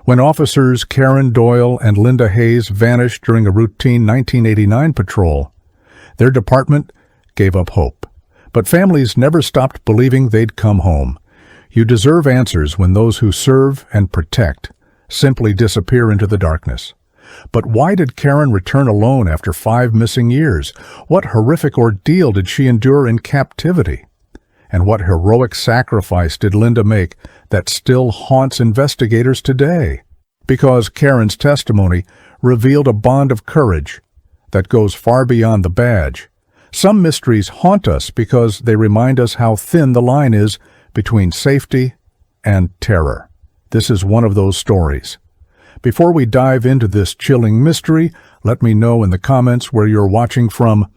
When officers Karen Doyle and Linda Hayes vanished during a routine 1989 patrol, their department gave up hope. But families never stopped believing they'd come home. You deserve answers when those who serve and protect simply disappear into the darkness. But why did Karen return alone after 5 missing years? What horrific ordeal did she endure in captivity? And what heroic sacrifice did Linda make that still haunts investigators today? Because Karen's testimony revealed a bond of courage that goes far beyond the badge. Some mysteries haunt us because they remind us how thin the line is between safety and terror. This is one of those stories. Before we dive into this chilling mystery, let me know in the comments where you're watching from,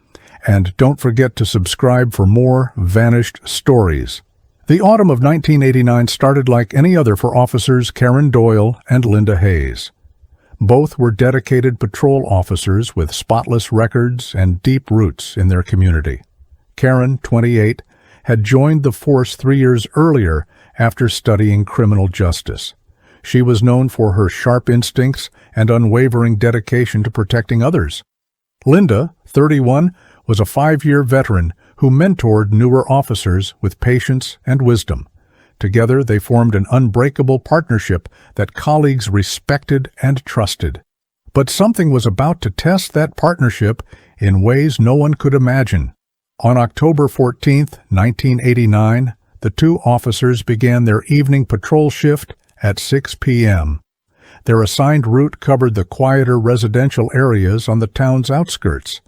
and don't forget to subscribe for more vanished stories. The autumn of 1989 started like any other for officers Karen Doyle and Linda Hayes. Both were dedicated patrol officers with spotless records and deep roots in their community. Karen, 28, had joined the force 3 years earlier after studying criminal justice. She was known for her sharp instincts and unwavering dedication to protecting others. Linda, 31, was a 5-year veteran who mentored newer officers with patience and wisdom. Together, they formed an unbreakable partnership that colleagues respected and trusted. But something was about to test that partnership in ways no one could imagine. On October 14, 1989, the 2 officers began their evening patrol shift at 6 p.m. Their assigned route covered the quieter residential areas on the town's outskirts.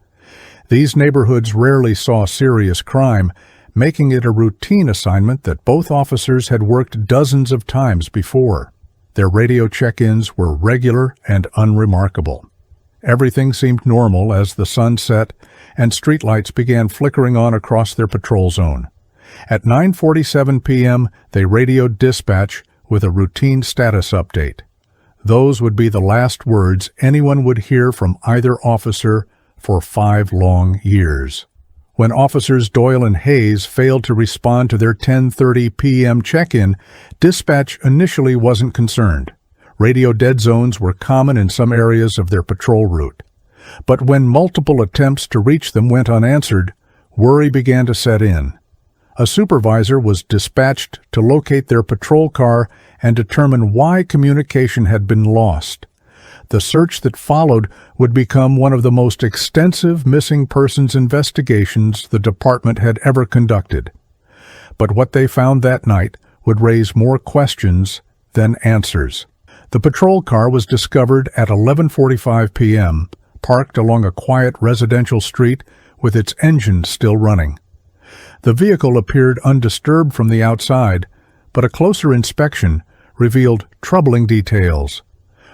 These neighborhoods rarely saw serious crime, making it a routine assignment that both officers had worked dozens of times before. Their radio check-ins were regular and unremarkable. Everything seemed normal as the sun set and streetlights began flickering on across their patrol zone. At 9:47 p.m., they radioed dispatch with a routine status update. Those would be the last words anyone would hear from either officer for 5 long years. When officers Doyle and Hayes failed to respond to their 10:30 p.m. check-in, dispatch initially wasn't concerned. Radio dead zones were common in some areas of their patrol route. But when multiple attempts to reach them went unanswered, worry began to set in. A supervisor was dispatched to locate their patrol car and determine why communication had been lost. The search that followed would become one of the most extensive missing persons investigations the department had ever conducted. But what they found that night would raise more questions than answers. The patrol car was discovered at 11:45 p.m., parked along a quiet residential street with its engine still running. The vehicle appeared undisturbed from the outside, but a closer inspection revealed troubling details.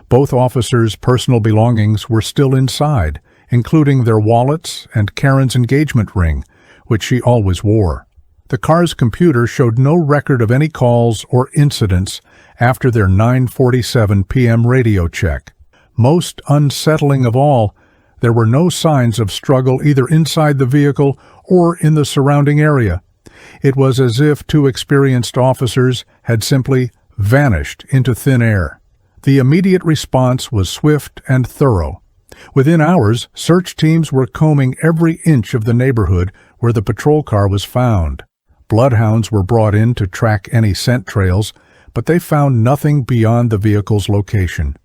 Both officers' personal belongings were still inside, including their wallets and Karen's engagement ring, which she always wore. The car's computer showed no record of any calls or incidents after their 9:47 p.m. radio check. Most unsettling of all, there were no signs of struggle either inside the vehicle or in the surrounding area. It was as if 2 experienced officers had simply vanished into thin air. The immediate response was swift and thorough. Within hours, search teams were combing every inch of the neighborhood where the patrol car was found. Bloodhounds were brought in to track any scent trails, but they found nothing beyond the vehicle's location.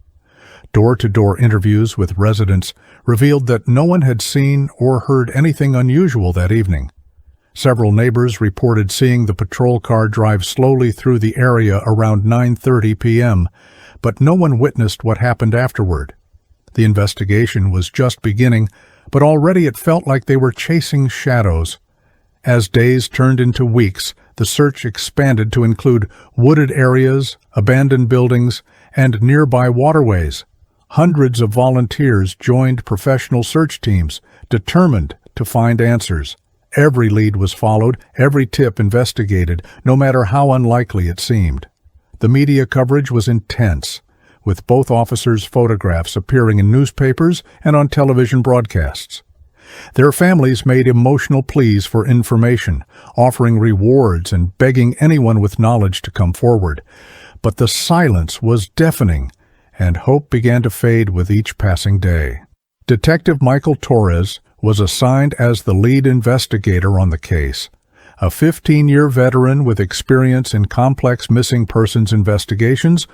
Door-to-door interviews with residents revealed that no one had seen or heard anything unusual that evening. Several neighbors reported seeing the patrol car drive slowly through the area around 9:30 p.m., but no one witnessed what happened afterward. The investigation was just beginning, but already it felt like they were chasing shadows. As days turned into weeks, the search expanded to include wooded areas, abandoned buildings, and nearby waterways. Hundreds of volunteers joined professional search teams, determined to find answers. Every lead was followed, every tip investigated, no matter how unlikely it seemed. The media coverage was intense, with both officers' photographs appearing in newspapers and on television broadcasts. Their families made emotional pleas for information, offering rewards and begging anyone with knowledge to come forward. But the silence was deafening, and hope began to fade with each passing day. Detective Michael Torres was assigned as the lead investigator on the case. A 15-year veteran with experience in complex missing persons investigations,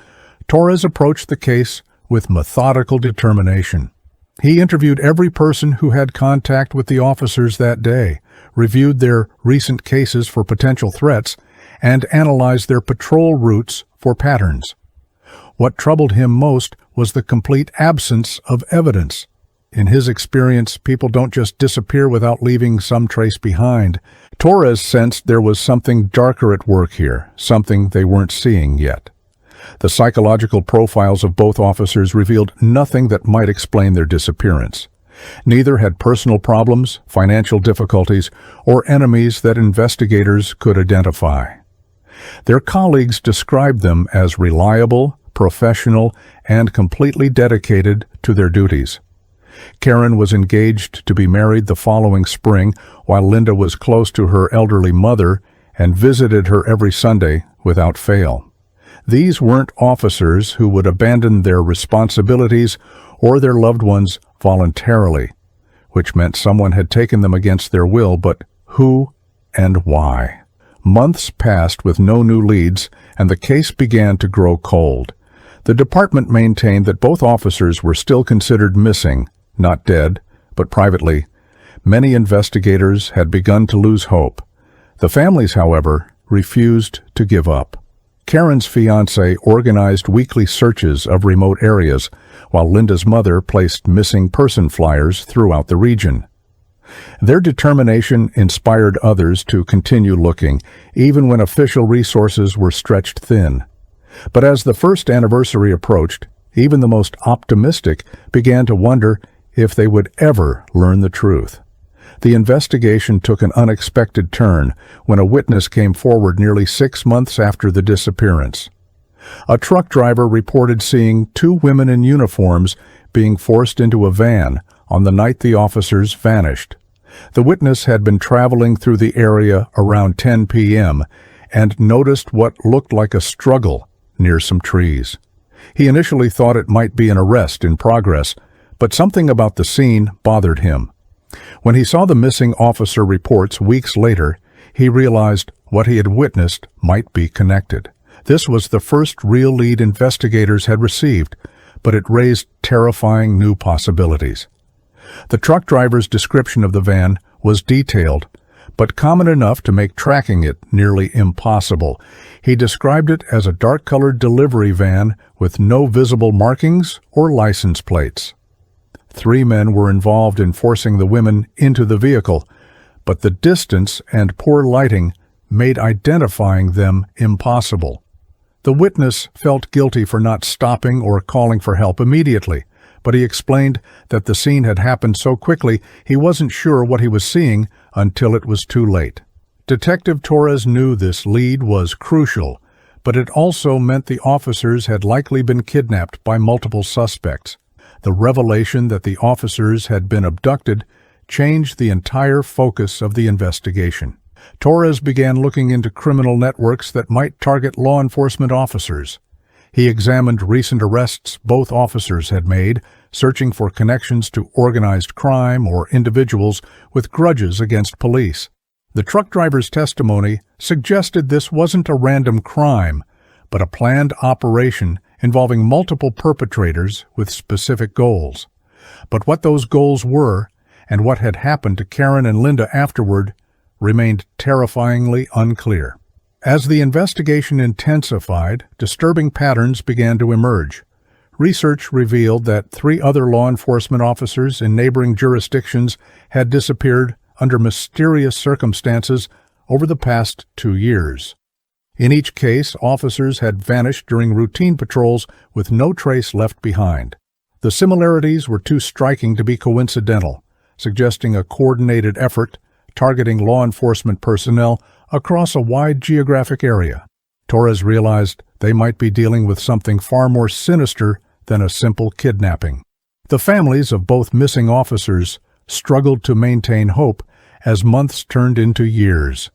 Torres approached the case with methodical determination. He interviewed every person who had contact with the officers that day, reviewed their recent cases for potential threats, and analyzed their patrol routes for patterns. What troubled him most was the complete absence of evidence. In his experience, people don't just disappear without leaving some trace behind. Torres sensed there was something darker at work here, something they weren't seeing yet. The psychological profiles of both officers revealed nothing that might explain their disappearance. Neither had personal problems, financial difficulties, or enemies that investigators could identify. Their colleagues described them as reliable, professional, and completely dedicated to their duties. Karen was engaged to be married the following spring, while Linda was close to her elderly mother and visited her every Sunday without fail. These weren't officers who would abandon their responsibilities or their loved ones voluntarily, which meant someone had taken them against their will, but who and why? Months passed with no new leads, and the case began to grow cold. The department maintained that both officers were still considered missing, not dead, but privately. Many investigators had begun to lose hope. The families, however, refused to give up. Karen's fiancé organized weekly searches of remote areas, while Linda's mother placed missing person flyers throughout the region. Their determination inspired others to continue looking, even when official resources were stretched thin. But as the first anniversary approached, even the most optimistic began to wonder if they would ever learn the truth. The investigation took an unexpected turn when a witness came forward nearly 6 months after the disappearance. A truck driver reported seeing 2 women in uniforms being forced into a van on the night the officers vanished. The witness had been traveling through the area around 10 p.m. and noticed what looked like a struggle near some trees. He initially thought it might be an arrest in progress, but something about the scene bothered him. When he saw the missing officer reports weeks later, he realized what he had witnessed might be connected. This was the first real lead investigators had received, but it raised terrifying new possibilities. The truck driver's description of the van was detailed, but common enough to make tracking it nearly impossible. He described it as a dark-colored delivery van with no visible markings or license plates. 3 men were involved in forcing the women into the vehicle, but the distance and poor lighting made identifying them impossible. The witness felt guilty for not stopping or calling for help immediately, but he explained that the scene had happened so quickly he wasn't sure what he was seeing until it was too late. Detective Torres knew this lead was crucial, but it also meant the officers had likely been kidnapped by multiple suspects. The revelation that the officers had been abducted changed the entire focus of the investigation. Torres began looking into criminal networks that might target law enforcement officers. He examined recent arrests both officers had made, searching for connections to organized crime or individuals with grudges against police. The truck driver's testimony suggested this wasn't a random crime, but a planned operation involving multiple perpetrators with specific goals. But what those goals were, and what had happened to Karen and Linda afterward, remained terrifyingly unclear. As the investigation intensified, disturbing patterns began to emerge. Research revealed that 3 other law enforcement officers in neighboring jurisdictions had disappeared under mysterious circumstances over the past 2 years. In each case, officers had vanished during routine patrols with no trace left behind. The similarities were too striking to be coincidental, suggesting a coordinated effort targeting law enforcement personnel across a wide geographic area. Torres realized they might be dealing with something far more sinister than a simple kidnapping. The families of both missing officers struggled to maintain hope as months turned into years.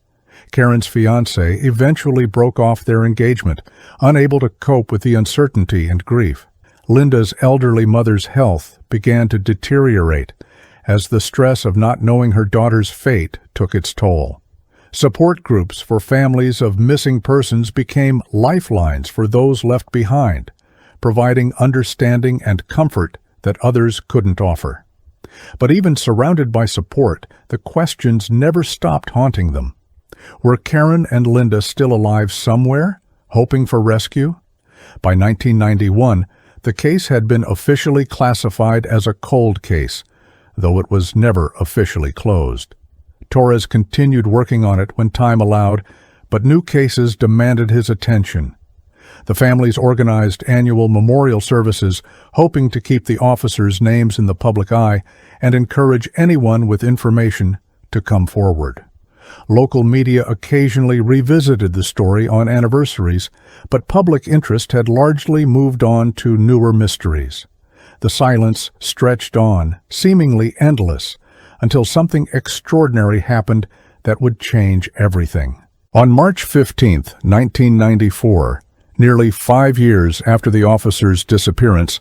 Karen's fiancé eventually broke off their engagement, unable to cope with the uncertainty and grief. Linda's elderly mother's health began to deteriorate as the stress of not knowing her daughter's fate took its toll. Support groups for families of missing persons became lifelines for those left behind, providing understanding and comfort that others couldn't offer. But even surrounded by support, the questions never stopped haunting them. Were Karen and Linda still alive somewhere, hoping for rescue? By 1991, the case had been officially classified as a cold case, though it was never officially closed. Torres continued working on it when time allowed, but new cases demanded his attention. The families organized annual memorial services, hoping to keep the officers' names in the public eye and encourage anyone with information to come forward. Local media occasionally revisited the story on anniversaries, but public interest had largely moved on to newer mysteries. The silence stretched on, seemingly endless, until something extraordinary happened that would change everything. On March 15, 1994, nearly 5 years after the officer's disappearance,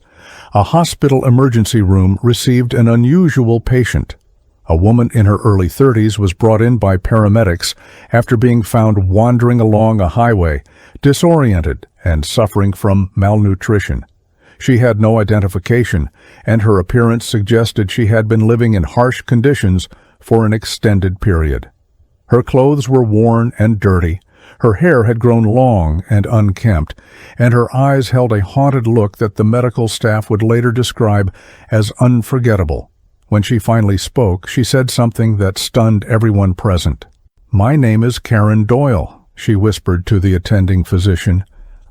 a hospital emergency room received an unusual patient. A woman in her early 30s was brought in by paramedics after being found wandering along a highway, disoriented and suffering from malnutrition. She had no identification, and her appearance suggested she had been living in harsh conditions for an extended period. Her clothes were worn and dirty, her hair had grown long and unkempt, and her eyes held a haunted look that the medical staff would later describe as unforgettable. When she finally spoke, she said something that stunned everyone present. "My name is Karen Doyle," she whispered to the attending physician.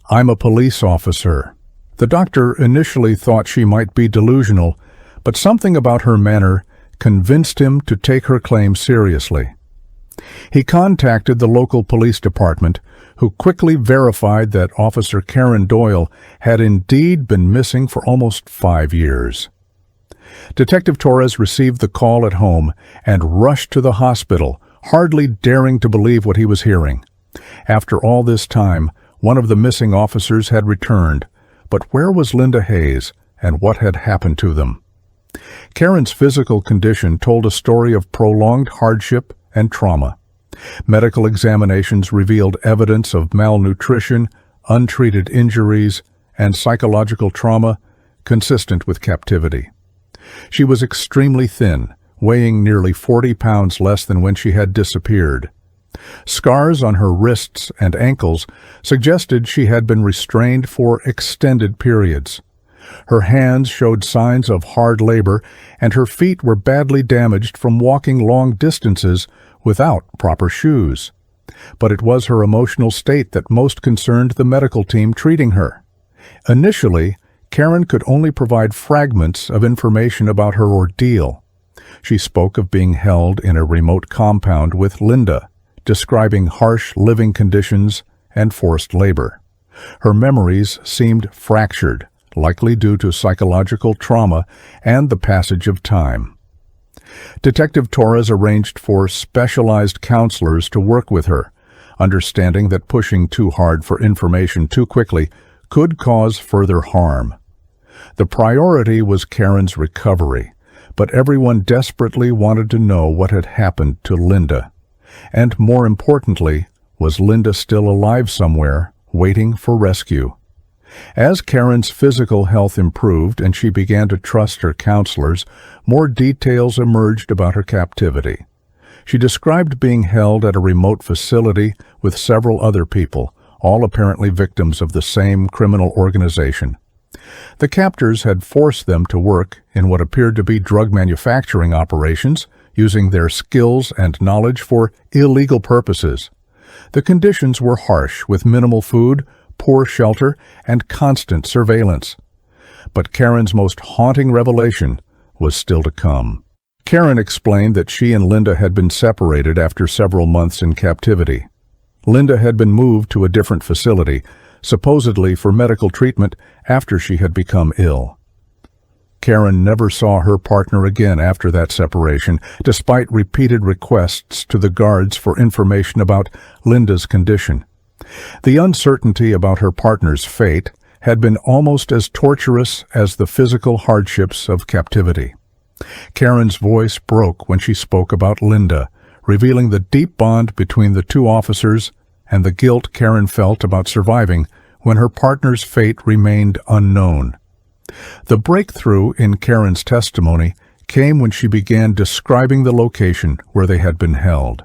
"I'm a police officer." The doctor initially thought she might be delusional, but something about her manner convinced him to take her claim seriously. He contacted the local police department, who quickly verified that Officer Karen Doyle had indeed been missing for almost 5 years. Detective Torres received the call at home and rushed to the hospital, hardly daring to believe what he was hearing. After all this time, one of the missing officers had returned, but where was Linda Hayes, and what had happened to them? Karen's physical condition told a story of prolonged hardship and trauma. Medical examinations revealed evidence of malnutrition, untreated injuries, and psychological trauma consistent with captivity. She was extremely thin, weighing nearly 40 pounds less than when she had disappeared. Scars on her wrists and ankles suggested she had been restrained for extended periods. Her hands showed signs of hard labor, and her feet were badly damaged from walking long distances without proper shoes. But it was her emotional state that most concerned the medical team treating her. Initially, Karen could only provide fragments of information about her ordeal. She spoke of being held in a remote compound with Linda, describing harsh living conditions and forced labor. Her memories seemed fractured, likely due to psychological trauma and the passage of time. Detective Torres arranged for specialized counselors to work with her, understanding that pushing too hard for information too quickly could cause further harm. The priority was Karen's recovery, but everyone desperately wanted to know what had happened to Linda. And more importantly, was Linda still alive somewhere, waiting for rescue? As Karen's physical health improved and she began to trust her counselors, more details emerged about her captivity. She described being held at a remote facility with several other people, all apparently victims of the same criminal organization. The captors had forced them to work in what appeared to be drug manufacturing operations, using their skills and knowledge for illegal purposes. The conditions were harsh, with minimal food, poor shelter, and constant surveillance. But Karen's most haunting revelation was still to come. Karen explained that she and Linda had been separated after several months in captivity. Linda had been moved to a different facility, supposedly for medical treatment after she had become ill. Karen never saw her partner again after that separation, despite repeated requests to the guards for information about Linda's condition. The uncertainty about her partner's fate had been almost as torturous as the physical hardships of captivity. Karen's voice broke when she spoke about Linda, revealing the deep bond between the two officers and the guilt Karen felt about surviving when her partner's fate remained unknown. The breakthrough in Karen's testimony came when she began describing the location where they had been held.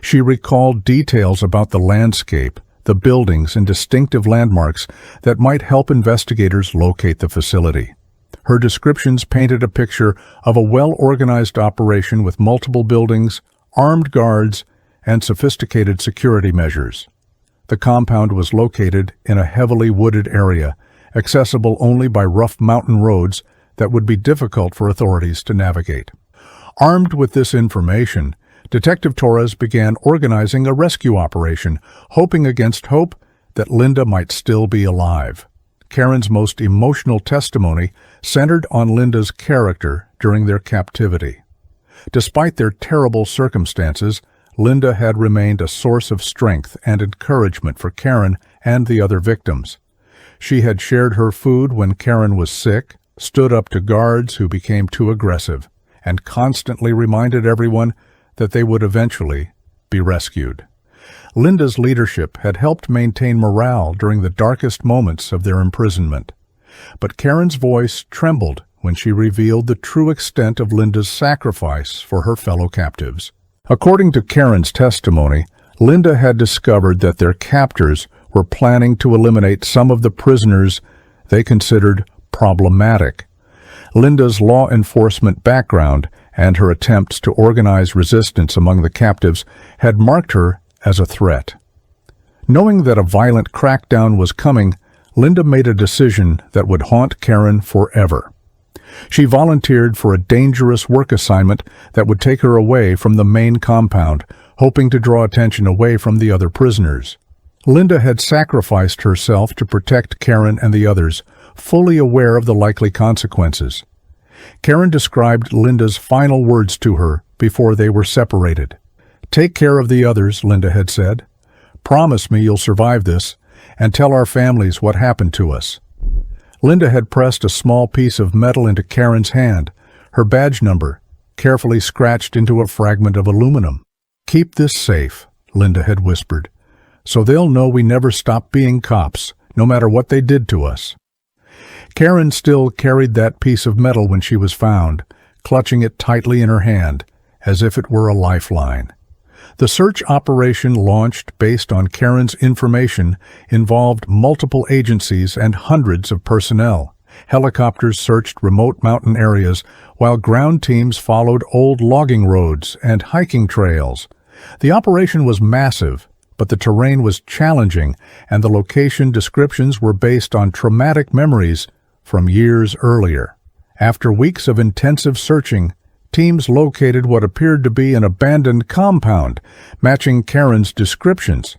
She recalled details about the landscape, the buildings, and distinctive landmarks that might help investigators locate the facility. Her descriptions painted a picture of a well-organized operation with multiple buildings, armed guards, and sophisticated security measures. The compound was located in a heavily wooded area, accessible only by rough mountain roads that would be difficult for authorities to navigate. Armed with this information, Detective Torres began organizing a rescue operation, hoping against hope that Linda might still be alive. Karen's most emotional testimony centered on Linda's character during their captivity. Despite their terrible circumstances, Linda had remained a source of strength and encouragement for Karen and the other victims. She had shared her food when Karen was sick, stood up to guards who became too aggressive, and constantly reminded everyone that they would eventually be rescued. Linda's leadership had helped maintain morale during the darkest moments of their imprisonment. But Karen's voice trembled when she revealed the true extent of Linda's sacrifice for her fellow captives. According to Karen's testimony, Linda had discovered that their captors were planning to eliminate some of the prisoners they considered problematic. Linda's law enforcement background and her attempts to organize resistance among the captives had marked her as a threat. Knowing that a violent crackdown was coming, Linda made a decision that would haunt Karen forever. She volunteered for a dangerous work assignment that would take her away from the main compound, hoping to draw attention away from the other prisoners. Linda had sacrificed herself to protect Karen and the others, fully aware of the likely consequences. Karen described Linda's final words to her before they were separated. "Take care of the others," Linda had said. "Promise me you'll survive this, and tell our families what happened to us." Linda had pressed a small piece of metal into Karen's hand, her badge number, carefully scratched into a fragment of aluminum. "Keep this safe," Linda had whispered, "so they'll know we never stopped being cops, no matter what they did to us." Karen still carried that piece of metal when she was found, clutching it tightly in her hand, as if it were a lifeline. The search operation launched based on Karen's information involved multiple agencies and hundreds of personnel. Helicopters searched remote mountain areas, while ground teams followed old logging roads and hiking trails. The operation was massive, but the terrain was challenging, and the location descriptions were based on traumatic memories from years earlier. After weeks of intensive searching, teams located what appeared to be an abandoned compound, matching Karen's descriptions.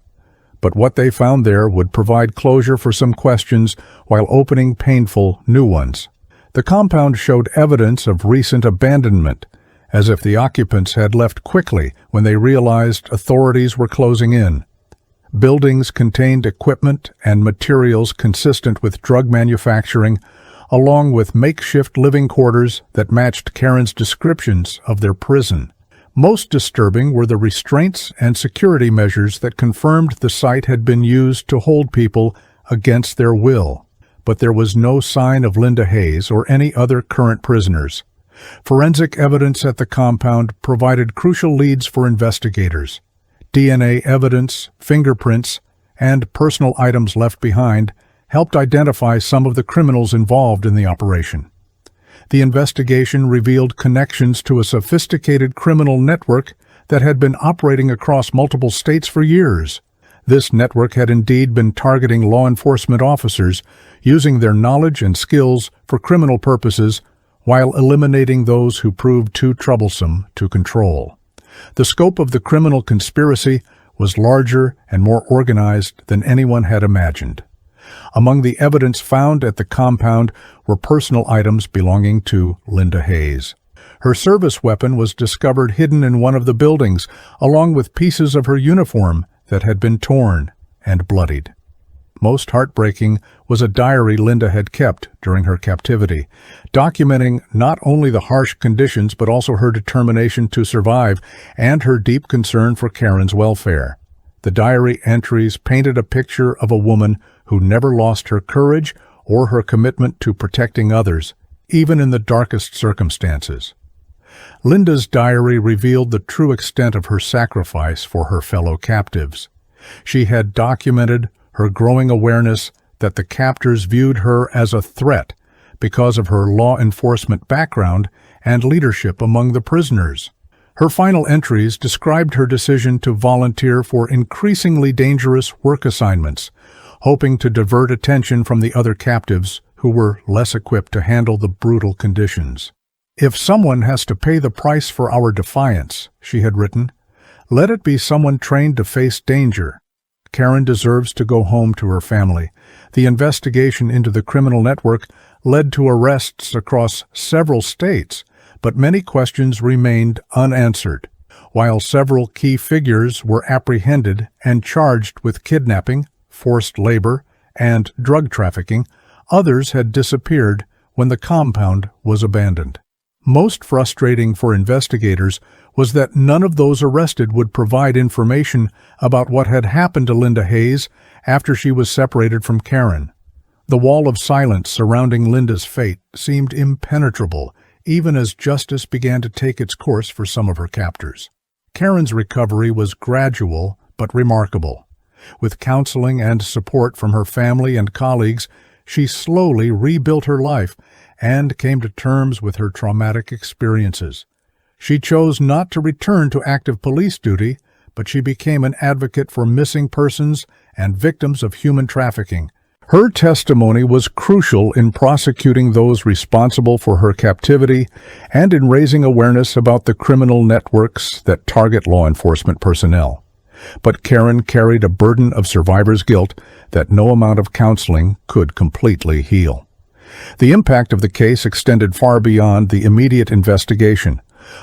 But what they found there would provide closure for some questions while opening painful new ones. The compound showed evidence of recent abandonment, as if the occupants had left quickly when they realized authorities were closing in. Buildings contained equipment and materials consistent with drug manufacturing, along with makeshift living quarters that matched Karen's descriptions of their prison. Most disturbing were the restraints and security measures that confirmed the site had been used to hold people against their will. But there was no sign of Linda Hayes or any other current prisoners. Forensic evidence at the compound provided crucial leads for investigators. DNA evidence, fingerprints, and personal items left behind helped identify some of the criminals involved in the operation. The investigation revealed connections to a sophisticated criminal network that had been operating across multiple states for years. This network had indeed been targeting law enforcement officers, using their knowledge and skills for criminal purposes while eliminating those who proved too troublesome to control. The scope of the criminal conspiracy was larger and more organized than anyone had imagined. Among the evidence found at the compound were personal items belonging to Linda Hayes. Her service weapon was discovered hidden in one of the buildings, along with pieces of her uniform that had been torn and bloodied. Most heartbreaking was a diary Linda had kept during her captivity, documenting not only the harsh conditions but also her determination to survive and her deep concern for Karen's welfare. The diary entries painted a picture of a woman who never lost her courage or her commitment to protecting others, even in the darkest circumstances. Linda's diary revealed the true extent of her sacrifice for her fellow captives. She had documented her growing awareness that the captors viewed her as a threat because of her law enforcement background and leadership among the prisoners. Her final entries described her decision to volunteer for increasingly dangerous work assignments, hoping to divert attention from the other captives who were less equipped to handle the brutal conditions. "If someone has to pay the price for our defiance," she had written, "let it be someone trained to face danger. Karen deserves to go home to her family." The investigation into the criminal network led to arrests across several states, but many questions remained unanswered. While several key figures were apprehended and charged with kidnapping, forced labor, and drug trafficking, others had disappeared when the compound was abandoned. Most frustrating for investigators was that none of those arrested would provide information about what had happened to Linda Hayes after she was separated from Karen. The wall of silence surrounding Linda's fate seemed impenetrable, even as justice began to take its course for some of her captors. Karen's recovery was gradual but remarkable. With counseling and support from her family and colleagues, she slowly rebuilt her life and came to terms with her traumatic experiences. She chose not to return to active police duty, but she became an advocate for missing persons and victims of human trafficking. Her testimony was crucial in prosecuting those responsible for her captivity and in raising awareness about the criminal networks that target law enforcement personnel. But Karen carried a burden of survivor's guilt that no amount of counseling could completely heal. The impact of the case extended far beyond the immediate investigation.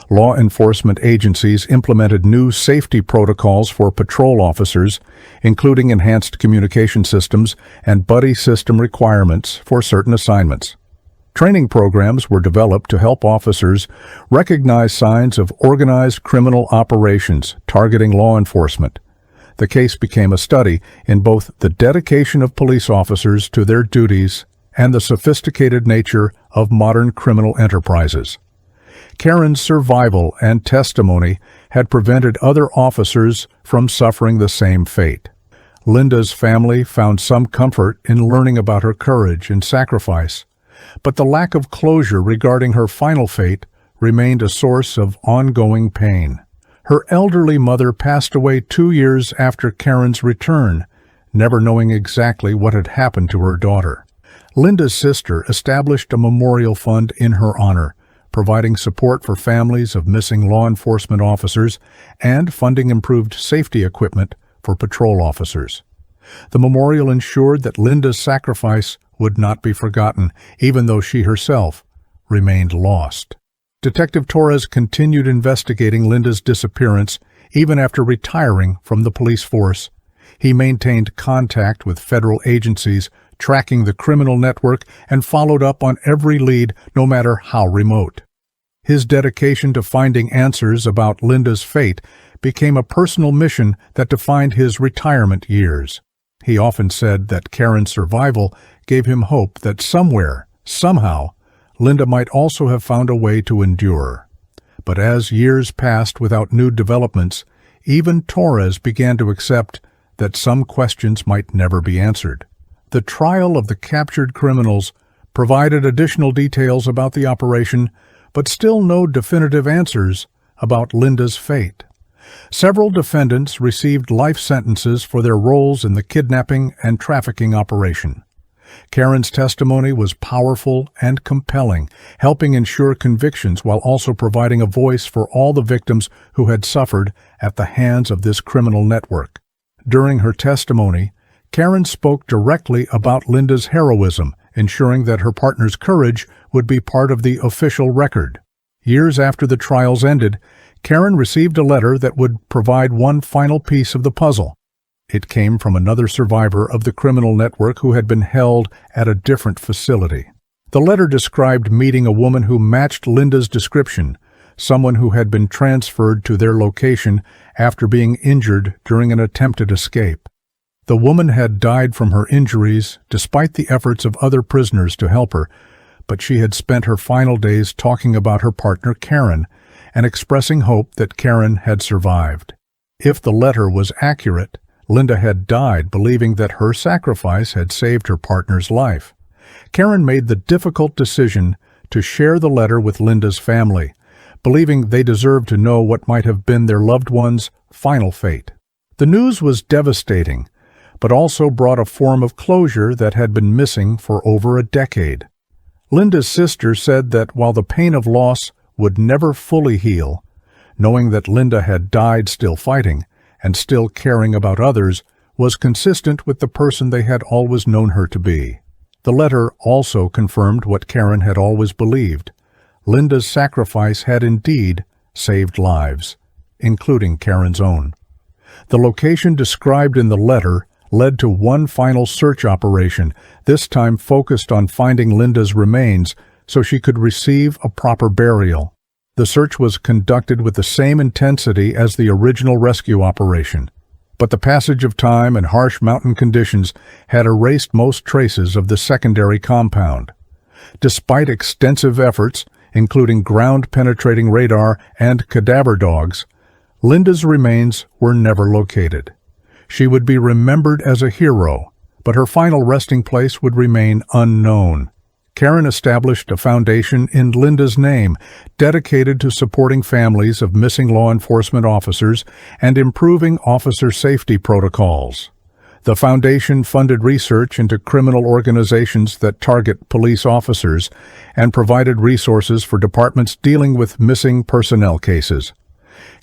Law enforcement agencies implemented new safety protocols for patrol officers, including enhanced communication systems and buddy system requirements for certain assignments. Training programs were developed to help officers recognize signs of organized criminal operations targeting law enforcement. The case became a study in both the dedication of police officers to their duties and the sophisticated nature of modern criminal enterprises. Karen's survival and testimony had prevented other officers from suffering the same fate. Linda's family found some comfort in learning about her courage and sacrifice, but the lack of closure regarding her final fate remained a source of ongoing pain. Her elderly mother passed away 2 years after Karen's return, never knowing exactly what had happened to her daughter. Linda's sister established a memorial fund in her honor, providing support for families of missing law enforcement officers and funding improved safety equipment for patrol officers. The memorial ensured that Linda's sacrifice would not be forgotten, even though she herself remained lost. Detective Torres continued investigating Linda's disappearance even after retiring from the police force. He maintained contact with federal agencies, tracking the criminal network, and followed up on every lead, no matter how remote. His dedication to finding answers about Linda's fate became a personal mission that defined his retirement years. He often said that Karen's survival gave him hope that somewhere, somehow, Linda might also have found a way to endure. But as years passed without new developments, even Torres began to accept that some questions might never be answered. The trial of the captured criminals provided additional details about the operation, but still no definitive answers about Linda's fate. Several defendants received life sentences for their roles in the kidnapping and trafficking operation. Karen's testimony was powerful and compelling, helping ensure convictions while also providing a voice for all the victims who had suffered at the hands of this criminal network. During her testimony, Karen spoke directly about Linda's heroism, ensuring that her partner's courage would be part of the official record. Years after the trials ended, Karen received a letter that would provide one final piece of the puzzle. It came from another survivor of the criminal network who had been held at a different facility. The letter described meeting a woman who matched Linda's description, someone who had been transferred to their location after being injured during an attempted escape. The woman had died from her injuries despite the efforts of other prisoners to help her, but she had spent her final days talking about her partner Karen and expressing hope that Karen had survived. If the letter was accurate, Linda had died believing that her sacrifice had saved her partner's life. Karen made the difficult decision to share the letter with Linda's family, believing they deserved to know what might have been their loved one's final fate. The news was devastating, but also brought a form of closure that had been missing for over a decade. Linda's sister said that while the pain of loss would never fully heal, knowing that Linda had died still fighting and still caring about others was consistent with the person they had always known her to be. The letter also confirmed what Karen had always believed. Linda's sacrifice had indeed saved lives, including Karen's own. The location described in the letter led to one final search operation, this time focused on finding Linda's remains so she could receive a proper burial. The search was conducted with the same intensity as the original rescue operation, but the passage of time and harsh mountain conditions had erased most traces of the secondary compound. Despite extensive efforts, including ground-penetrating radar and cadaver dogs, Linda's remains were never located. She would be remembered as a hero, but her final resting place would remain unknown. Karen established a foundation in Linda's name, dedicated to supporting families of missing law enforcement officers and improving officer safety protocols. The foundation funded research into criminal organizations that target police officers and provided resources for departments dealing with missing personnel cases.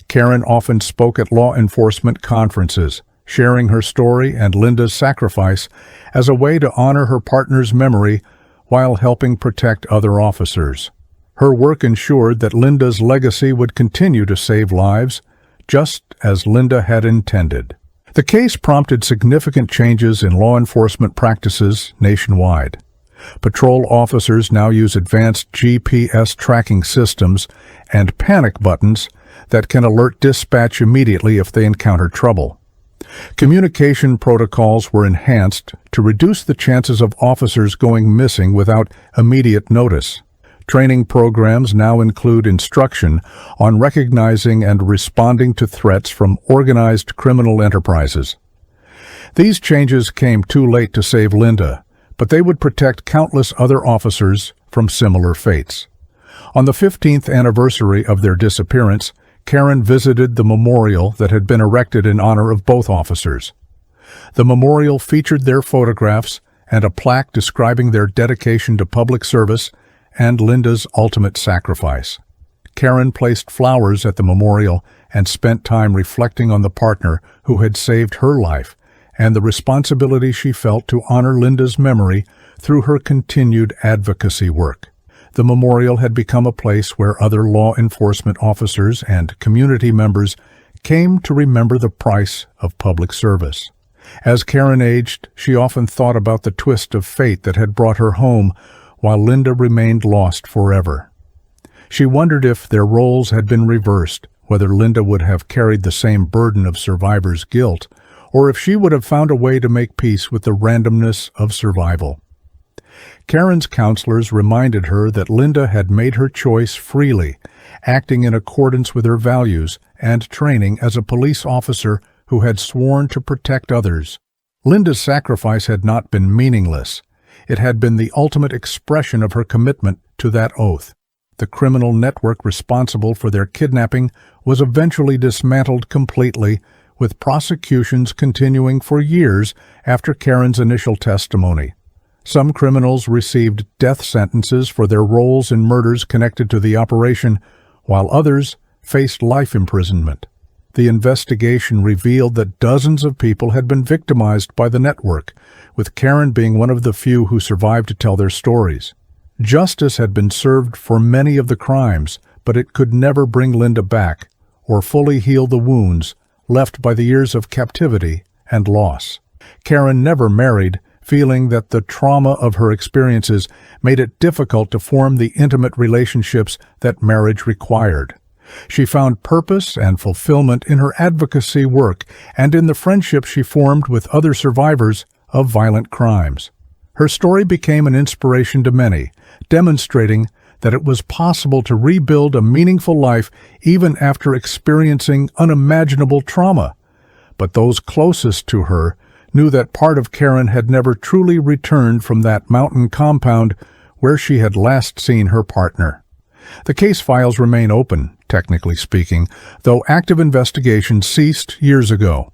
Karen often spoke at law enforcement conferences, sharing her story and Linda's sacrifice as a way to honor her partner's memory while helping protect other officers. Her work ensured that Linda's legacy would continue to save lives, just as Linda had intended. The case prompted significant changes in law enforcement practices nationwide. Patrol officers now use advanced GPS tracking systems and panic buttons that can alert dispatch immediately if they encounter trouble. Communication protocols were enhanced to reduce the chances of officers going missing without immediate notice. Training programs now include instruction on recognizing and responding to threats from organized criminal enterprises. These changes came too late to save Linda, but they would protect countless other officers from similar fates. On the 15th anniversary of their disappearance, Karen visited the memorial that had been erected in honor of both officers. The memorial featured their photographs and a plaque describing their dedication to public service and Linda's ultimate sacrifice. Karen placed flowers at the memorial and spent time reflecting on the partner who had saved her life and the responsibility she felt to honor Linda's memory through her continued advocacy work. The memorial had become a place where other law enforcement officers and community members came to remember the price of public service. As Karen aged, she often thought about the twist of fate that had brought her home while Linda remained lost forever. She wondered if their roles had been reversed, whether Linda would have carried the same burden of survivor's guilt, or if she would have found a way to make peace with the randomness of survival. Karen's counselors reminded her that Linda had made her choice freely, acting in accordance with her values and training as a police officer who had sworn to protect others. Linda's sacrifice had not been meaningless. It had been the ultimate expression of her commitment to that oath. The criminal network responsible for their kidnapping was eventually dismantled completely, with prosecutions continuing for years after Karen's initial testimony. Some criminals received death sentences for their roles in murders connected to the operation, while others faced life imprisonment. The investigation revealed that dozens of people had been victimized by the network, with Karen being one of the few who survived to tell their stories. Justice had been served for many of the crimes, but it could never bring Linda back or fully heal the wounds left by the years of captivity and loss. Karen never married, feeling that the trauma of her experiences made it difficult to form the intimate relationships that marriage required. She found purpose and fulfillment in her advocacy work and in the friendships she formed with other survivors of violent crimes. Her story became an inspiration to many, demonstrating that it was possible to rebuild a meaningful life even after experiencing unimaginable trauma. But those closest to her knew that part of Karen had never truly returned from that mountain compound where she had last seen her partner. The case files remain open, technically speaking, though active investigations ceased years ago.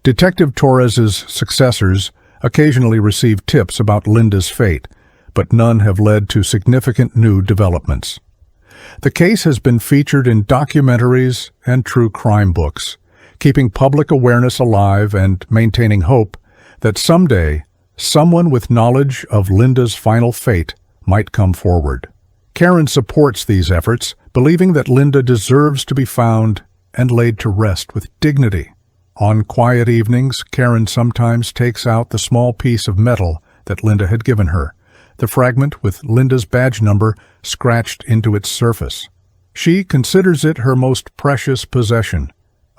Detective Torres's successors occasionally receive tips about Linda's fate, but none have led to significant new developments. The case has been featured in documentaries and true crime books, keeping public awareness alive and maintaining hope that someday someone with knowledge of Linda's final fate might come forward. Karen supports these efforts, believing that Linda deserves to be found and laid to rest with dignity. On quiet evenings, Karen sometimes takes out the small piece of metal that Linda had given her, the fragment with Linda's badge number scratched into its surface. She considers it her most precious possession,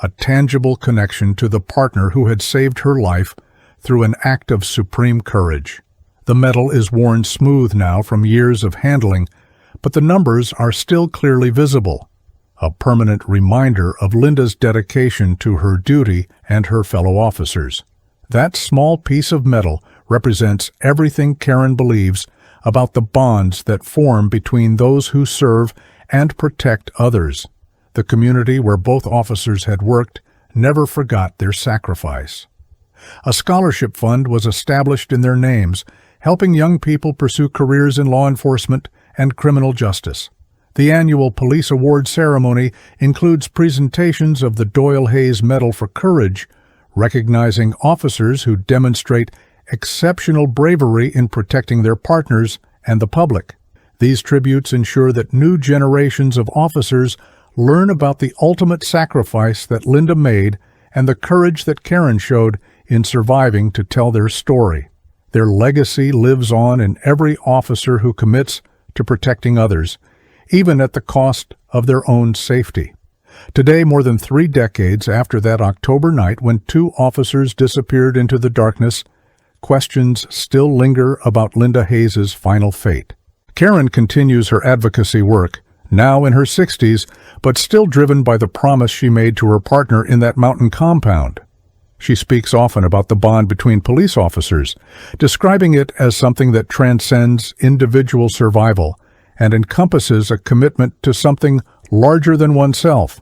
a tangible connection to the partner who had saved her life through an act of supreme courage. The metal is worn smooth now from years of handling, but the numbers are still clearly visible, a permanent reminder of Linda's dedication to her duty and her fellow officers. That small piece of metal represents everything Karen believes about the bonds that form between those who serve and protect others. The community where both officers had worked never forgot their sacrifice. A scholarship fund was established in their names, helping young people pursue careers in law enforcement and criminal justice. The annual police award ceremony includes presentations of the Doyle-Hayes Medal for Courage, recognizing officers who demonstrate exceptional bravery in protecting their partners and the public. These tributes ensure that new generations of officers learn about the ultimate sacrifice that Linda made and the courage that Karen showed in surviving to tell their story. Their legacy lives on in every officer who commits to protecting others, even at the cost of their own safety. Today, more than 3 decades after that October night when 2 officers disappeared into the darkness, questions still linger about Linda Hayes' final fate. Karen continues her advocacy work, now in her 60s, but still driven by the promise she made to her partner in that mountain compound. She speaks often about the bond between police officers, describing it as something that transcends individual survival and encompasses a commitment to something larger than oneself.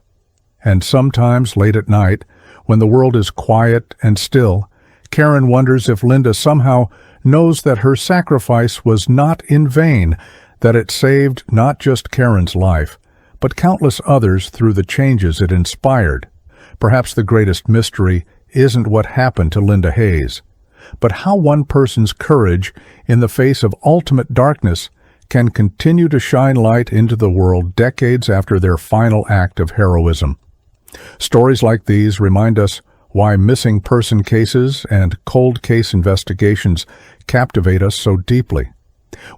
And sometimes, late at night, when the world is quiet and still, Karen wonders if Linda somehow knows that her sacrifice was not in vain, that it saved not just Karen's life, but countless others through the changes it inspired. Perhaps the greatest mystery isn't what happened to Linda Hayes, but how one person's courage in the face of ultimate darkness can continue to shine light into the world decades after their final act of heroism. Stories like these remind us why missing person cases and cold case investigations captivate us so deeply.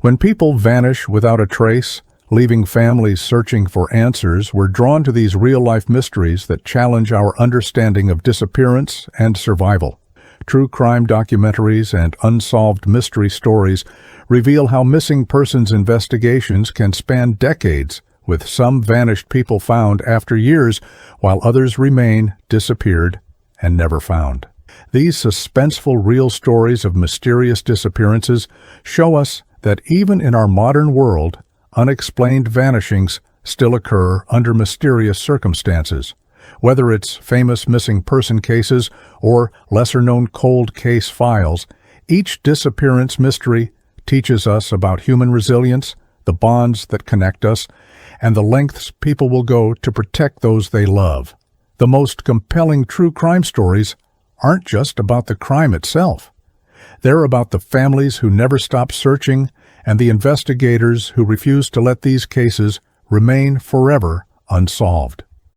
When people vanish without a trace, leaving families searching for answers, we're drawn to these real-life mysteries that challenge our understanding of disappearance and survival. True crime documentaries and unsolved mystery stories reveal how missing persons investigations can span decades, with some vanished people found after years, while others remain disappeared and never found. These suspenseful real stories of mysterious disappearances show us that even in our modern world, unexplained vanishings still occur under mysterious circumstances. Whether it's famous missing person cases or lesser-known cold case files, each disappearance mystery teaches us about human resilience, the bonds that connect us, and the lengths people will go to protect those they love. The most compelling true crime stories aren't just about the crime itself. They're about the families who never stop searching and the investigators who refuse to let these cases remain forever unsolved.